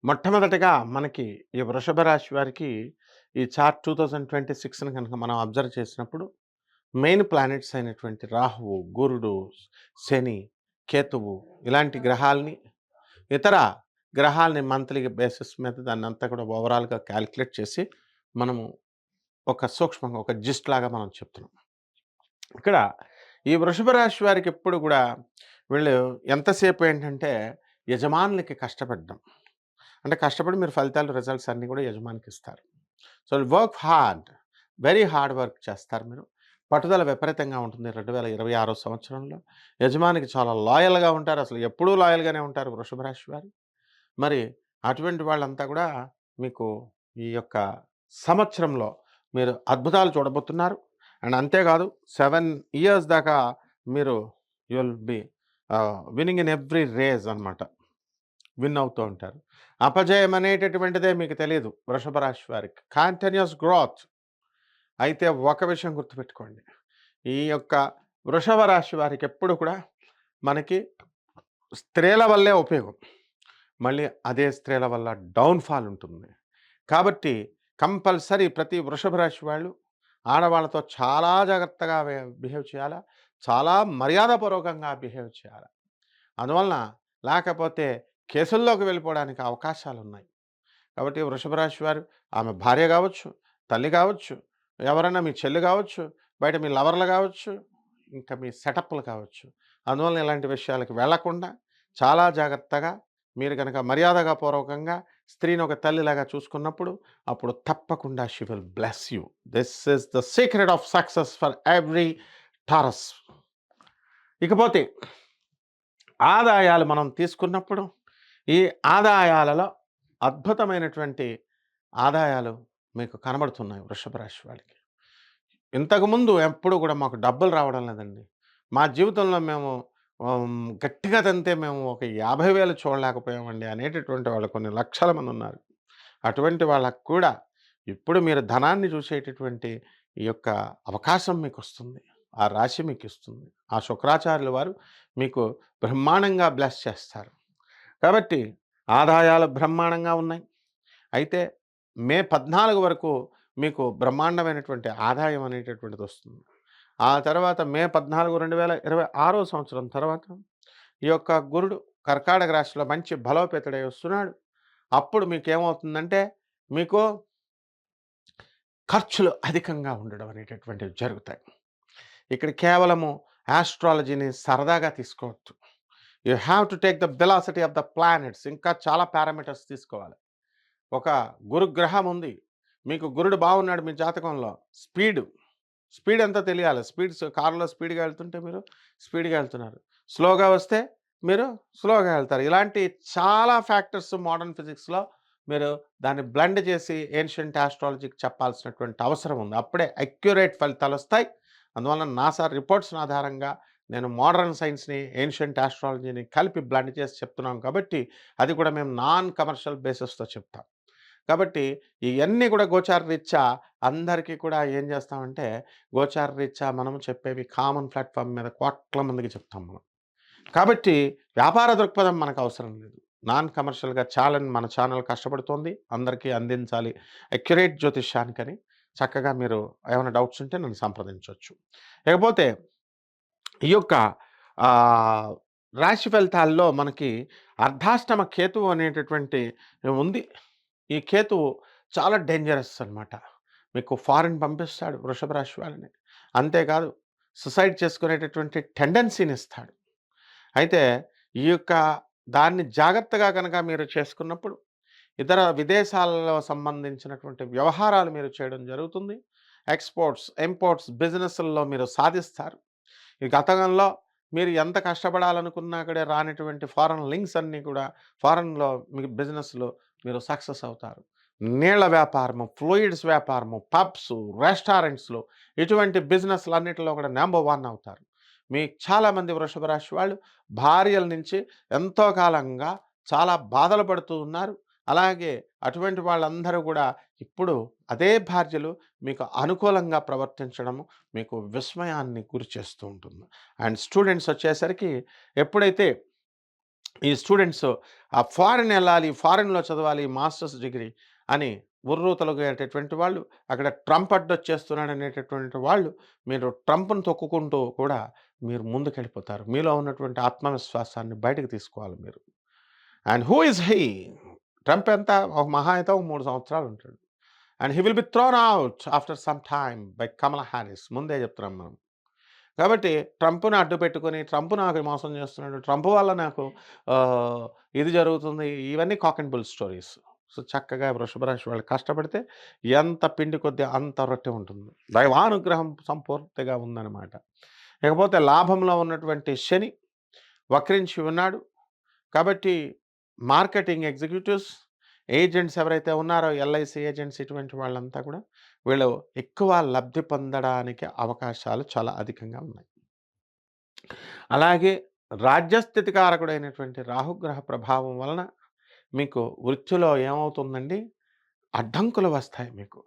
మొట్టమొదటగా మనకి ఈ వృషభ రాశి వారికి ఈ చార్ట్ 2026ని కనుక మనం అబ్జర్వ్ చేసినప్పుడు మెయిన్ ప్లానెట్స్ అయినటువంటి రాహువు, గురుడు, శని, కేతువు ఇలాంటి గ్రహాల్ని, ఇతర గ్రహాల్ని మంత్లీ బేసిస్ మీద దాన్నంతా కూడా ఓవరాల్‌గా కాలిక్యులేట్ చేసి మనము ఒక సూక్ష్మంగా ఒక జిస్ట్ లాగా మనం చెప్తున్నాం. ఇక్కడ ఈ వృషభ రాశి వారికి ఎప్పుడు కూడా వీళ్ళు ఎంతసేపు ఏంటంటే యజమానులకి కష్టపడడం. అంటే కష్టపడి మీరు ఫలితాలు, రిజల్ట్స్ అన్నీ కూడా యజమానికి ఇస్తారు. So work hard. Very hard work చేస్తారు మీరు. పట్టుదల విపరీతంగా ఉంటుంది 2026 సంవత్సరంలో. యజమానికి చాలా లాయల్‌గా ఉంటారు. అసలు ఎప్పుడూ లాయల్‌గానే ఉంటారు వృషభ రాశి వారు. మరి అటువంటి వాళ్ళంతా కూడా మీకు ఈ యొక్క సంవత్సరంలో మీరు అద్భుతాలు చూడబోతున్నారు. అండ్ అంతేకాదు 7 ఇయర్స్ దాకా మీరు you will be winning in every race అనమాట. విన్ అవుతూ ఉంటారు. అపజయం అనేటటువంటిదే మీకు తెలీదు వృషభ రాశి వారికి. Continuous growth. అయితే ఒక విషయం గుర్తుపెట్టుకోండి. ఈ యొక్క వృషభ రాశి వారికి ఎప్పుడు కూడా మనకి స్త్రీల వల్లే ఉపయోగం. మళ్ళీ అదే స్త్రీల వల్ల డౌన్‌ఫాల్ ఉంటుంది. కాబట్టి కంపల్సరీ ప్రతి వృషభ రాశి వాళ్ళు ఆడవాళ్ళతో చాలా జాగ్రత్తగా బిహేవ్ చేయాలా. చాలా మర్యాదపూర్వకంగా బిహేవ్ చేయాలా. అందువలన లేకపోతే కేసుల్లోకి వెళ్ళిపోవడానికి అవకాశాలున్నాయి. కాబట్టి వృషభ రాశి వారు ఆమె భార్య కావచ్చు, తల్లి కావచ్చు, ఎవరైనా మీ చెల్లి కావచ్చు, బయట మీ లవర్లు కావచ్చు, ఇంకా మీ సెటప్‌లు కావచ్చు. అందువలన ఇలాంటి విషయాలకు వెళ్ళకుండా చాలా జాగ్రత్తగా మీరు గనక మర్యాదగా పూర్వకంగా స్త్రీని ఒక తల్లిలాగా చూసుకున్నప్పుడు అప్పుడు తప్పకుండా she will bless you. This is the secret of success for every taurus. ఇకపోతే ఆదాయాలు మనం తీసుకున్నప్పుడు ఈ ఆదాయాలలో అద్భుతమైనటువంటి ఆదాయాలు మీకు కనబడుతున్నాయి వృషభ రాశి వాళ్ళకి. ఇంతకుముందు ఎప్పుడు కూడా మాకు డబ్బులు రావడం లేదండి. మా జీవితంలో మేము గట్టిగా తంతే మేము ఒక 50,000 చూడలేకపోయామండి అనేటటువంటి వాళ్ళు కొన్ని లక్షల మంది ఉన్నారు. అటువంటి వాళ్ళకి కూడా ఇప్పుడు మీరు ధనాన్ని చూసేటటువంటి ఈ యొక్క అవకాశం మీకొస్తుంది. ఆ రాశి మీకిస్తుంది. ఆ శుక్రాచార్యుల వారు మీకు బ్రహ్మాండంగా బ్లెస్ చేస్తారు. కాబట్టి ఆదాయాలు బ్రహ్మాండంగా ఉన్నాయి. అయితే మే 14 వరకు మీకు బ్రహ్మాండమైనటువంటి ఆదాయం అనేటటువంటిది వస్తుంది. ఆ తర్వాత మే 14, 2026 సంవత్సరం తర్వాత ఈ యొక్క గురుడు కర్కాటక రాశిలో మంచి బలోపేతుడై వస్తున్నాడు. అప్పుడు మీకేమవుతుందంటే మీకు ఖర్చులు అధికంగా ఉండడం అనేటటువంటివి జరుగుతాయి. ఇక్కడ కేవలము ఆస్ట్రాలజీని సరదాగా తీసుకోవద్దు. You have to take the velocity of the planets. ఇంకా చాలా పారామీటర్స్ తీసుకోవాలి. ఒక గురుగ్రహం ఉంది. మీకు గురుడు బాగున్నాడు మీ జాతకంలో. స్పీడ్, స్పీడ్ ఎంతో తెలియాలి. కారులో స్పీడ్‌గా వెళ్తుంటే మీరు స్పీడ్‌గా వెళ్తున్నారు. స్లోగా వస్తే మీరు స్లోగా వెళ్తారు. ఇలాంటి చాలా ఫ్యాక్టర్స్ మోడర్న్ ఫిజిక్స్‌లో మీరు దాన్ని బ్లెండ్ చేసి ఏన్షియంట్ ఆస్ట్రాలజీకి చెప్పాల్సినటువంటి అవసరం ఉంది. అప్పుడే అక్యురేట్ ఫలితాలొస్తాయి. అందువలన నాసా రిపోర్ట్స్‌ని ఆధారంగా నేను మోడర్న్ సైన్స్‌ని, ఏన్షియంట్ ఆస్ట్రాలజీని కలిపి బ్లెండ్ చేసి చెప్తున్నాం కాబట్టి, అది కూడా మేము నాన్ కమర్షియల్ బేసిస్‌తో చెప్తాం. కాబట్టి ఇయన్నీ కూడా గోచార రీత్యా అందరికీ కూడా ఏం చేస్తామంటే, గోచార రీత్యా మనము చెప్పేవి కామన్ ప్లాట్‌ఫార్మ్ మీద కోట్ల మందికి చెప్తాం మనం. కాబట్టి వ్యాపార దృక్పథం మనకు అవసరం లేదు. నాన్ కమర్షియల్‌గా మన ఛానల్ కష్టపడుతోంది. అందరికీ అందించాలి అక్యురేట్ జ్యోతిష్యానికని. చక్కగా మీరు ఏమైనా డౌట్స్ ఉంటే నన్ను సంప్రదించొచ్చు. ఇకపోతే ఈ యొక్క ఆహ్, రాశి ఫలితాల్లో మనకి అర్ధాష్టమ కేతువు అనేటటువంటి ఉంది. ఈ కేతువు చాలా డేంజరస్ అనమాట. మీకు ఫారిన్ పంపిస్తాడు వృషభ రాశి వాళ్ళని. అంతేకాదు సూసైడ్ చేసుకునేటటువంటి టెండెన్సీనిస్తాడు. అయితే ఈ యొక్క దాన్ని జాగ్రత్తగా గనక మీరు చేసుకున్నప్పుడు, ఇతర విదేశాలలో సంబంధించినటువంటి వ్యవహారాలు మీరు చేయడం జరుగుతుంది. ఎక్స్‌పోర్ట్స్, ఇంపోర్ట్స్ బిజినెస్‌ల్లో మీరు సాధిస్తారు. ఈ గతంలో మీరు ఎంత కష్టపడాలనుకున్నా కూడా రానటువంటి ఫారెన్ లింక్స్ అన్నీ కూడా ఫారెన్‌లో మీ బిజినెస్‌లో మీరు సక్సెస్ అవుతారు. నీళ్ల వ్యాపారము, ఫ్లూయిడ్స్ వ్యాపారము, పబ్స్, రెస్టారెంట్స్‌లో ఇటువంటి బిజినెస్‌లన్నిటిలో కూడా నంబర్ 1 అవుతారు. చాలామంది వృషభ రాశి వాళ్ళు భార్యల నుంచి ఎంతో కాలంగా చాలా బాధలు పడుతూ ఉన్నారు. అలాగే అటువంటి వాళ్ళందరూ కూడా ఇప్పుడు అదే భార్యలు మీకు అనుకూలంగా ప్రవర్తించడము మీకు విస్మయాన్ని గురి చేస్తూ ఉంటుంది. అండ్ స్టూడెంట్స్ వచ్చేసరికి ఎప్పుడైతే ఈ స్టూడెంట్స్ ఫారిన్ ఎళ్ళాలి, ఫారిన్‌లో చదవాలి, మాస్టర్స్ డిగ్రీ అని ఉర్రూతలూగేటటువంటి వాళ్ళు, అక్కడ ట్రంప్ అడ్డొచ్చేస్తున్నాడనేటటువంటి వాళ్ళు, మీరు ట్రంప్‌ని తొక్కుకుంటూ కూడా మీరు ముందుకెళ్ళిపోతారు. మీలో ఉన్నటువంటి ఆత్మవిశ్వాసాన్ని బయటకు తీసుకోవాలి మీరు. And who is he? Trump ఎంత? ఒక మహా అయితే ఒక 3 సంవత్సరాలు ఉంటాడు. And he will be thrown out after some time by Kamala Harris. ముందే చెప్తున్నాం మనం. కాబట్టి ట్రంప్‌ని అడ్డు పెట్టుకొని, ట్రంప్ నాకు మోసం చేస్తున్నాడు, ట్రంప్ వల్ల నాకు ఆహ్, ఇది జరుగుతుంది. ఇవన్నీ cock and bull stories. So, చక్కగా వృషభ రాశి వాళ్ళు కష్టపడితే ఎంత పిండి కొద్దీ అంత రొట్టె ఉంటుంది. దైవానుగ్రహం సంపూర్తిగా ఉందన్నమాట. ఇకపోతే లాభంలో ఉన్నటువంటి శని వక్రించి ఉన్నాడు. కాబట్టి మార్కెటింగ్ ఎగ్జిక్యూటివ్స్, ఏజెంట్స్ ఎవరైతే ఉన్నారో ఎల్ఐసి ఏజెంట్స్ ఇటువంటి వాళ్ళంతా కూడా వీళ్ళు ఎక్కువ లబ్ధి పొందడానికి అవకాశాలు చాలా అధికంగా ఉన్నాయి. అలాగే రాజ్యస్థితికారకుడైనటువంటి రాహుగ్రహ ప్రభావం వలన మీకు వృత్తిలో ఏమవుతుందండి? అడ్డంకులు వస్తాయి మీకు.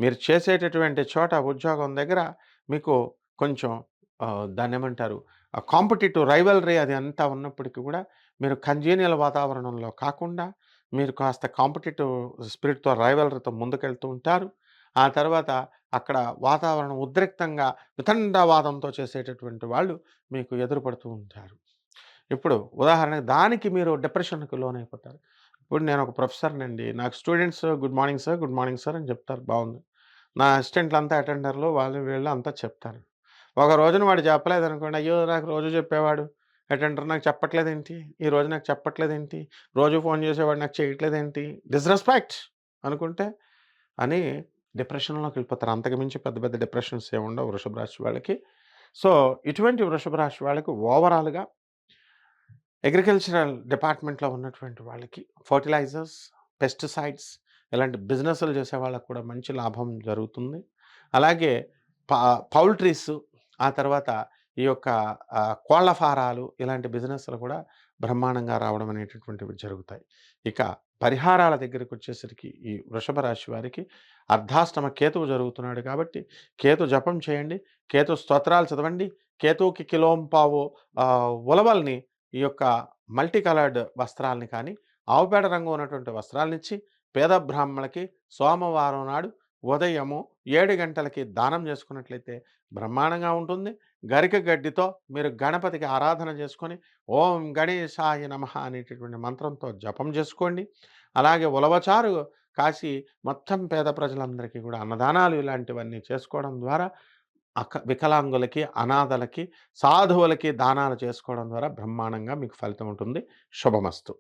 మీరు చేసేటటువంటి చోట ఉద్యోగం దగ్గర మీకు కొంచెం దాన్నేమంటారు? కాంపిటీటివ్ రైవల్రీ అది అంతా ఉన్నప్పటికీ కూడా మీరు కంజీనియల్ వాతావరణంలో కాకుండా మీరు కాస్త కాంపిటీటివ్ స్పిరిట్‌తో రైవల్రీతో ముందుకెళ్తూ ఉంటారు. ఆ తర్వాత అక్కడ వాతావరణం ఉద్రిక్తంగా వితండవాదంతో చేసేటటువంటి వాళ్ళు మీకు ఎదురుపడుతూ ఉంటారు. ఇప్పుడు ఉదాహరణకి దానికి మీరు డిప్రెషన్‌కి లోనైపోతారు. ఇప్పుడు నేను ఒక ప్రొఫెసర్‌నండి. నాకు students good morning sir, good morning sir అని చెప్తారు బావుంది. నా అసిస్టెంట్‌లంతా అటెండర్‌లు వాళ్ళు వీళ్ళు అంతా చెప్తారు. ఒక రోజున వాడు చెప్పలేదనుకోండి, అయ్యో! నాకు రోజు చెప్పేవాడు అటెండర్ నాకు చెప్పట్లేదేంటి? ఈరోజు నాకు చెప్పట్లేదేంటి? రోజు ఫోను చేసేవాడు నాకు చేయట్లేదేంటి? డిస్‌రెస్పెక్ట్ అనుకుంటే అని డిప్రెషన్‌లోకెళ్ళిపోతారు. అంతకు మించి పెద్ద పెద్ద డిప్రెషన్స్ ఏముండవు వృషభ రాశి వాళ్ళకి. సో, ఇటువంటి వృషభ రాశి వాళ్ళకి ఓవరాల్‌గా అగ్రికల్చరల్ డిపార్ట్‌మెంట్‌లో ఉన్నటువంటి వాళ్ళకి ఫర్టిలైజర్స్, పెస్టిసైడ్స్ ఇలాంటి బిజినెస్‌లు చేసే వాళ్ళకి కూడా మంచి లాభం జరుగుతుంది. అలాగే ప పౌల్ట్రీస్ ఆ తర్వాత ఈ యొక్క కోళ్ళ ఫారాలు ఇలాంటి బిజినెస్‌లు కూడా బ్రహ్మాండంగా రావడం అనేటటువంటివి జరుగుతాయి. ఇక పరిహారాల దగ్గరికొచ్చేసరికి ఈ వృషభ రాశి వారికి అర్ధాష్టమ కేతువు జరుగుతున్నాడు కాబట్టి కేతు జపం చేయండి. కేతు స్తోత్రాలు చదవండి. కేతువుకి కిలోంపావు ఉలవల్ని ఈ యొక్క మల్టీ కలర్డ్ వస్త్రాల్ని కానీ, ఆవు పేడ రంగు ఉన్నటువంటి వస్త్రాలనిచ్చి, పేద బ్రాహ్మణులకి సోమవారం నాడు ఉదయము 7 గంటలకి దానం చేసుకున్నట్లయితే బ్రహ్మాండంగా ఉంటుంది. గరిక గడ్డితో మీరు గణపతికి ఆరాధన చేసుకొని, ఓం గణేశాయ నమః అనేటటువంటి మంత్రంతో జపం చేసుకోండి. అలాగే ఉలవచారు కాసి మొత్తం పేద ప్రజలందరికీ కూడా అన్నదానాలు ఇలాంటివన్నీ చేసుకోవడం ద్వారా వికలాంగులకి, అనాథలకి, సాధువులకి దానాలు చేసుకోవడం ద్వారా బ్రహ్మాండంగా మీకు ఫలితం ఉంటుంది. శుభమస్తు.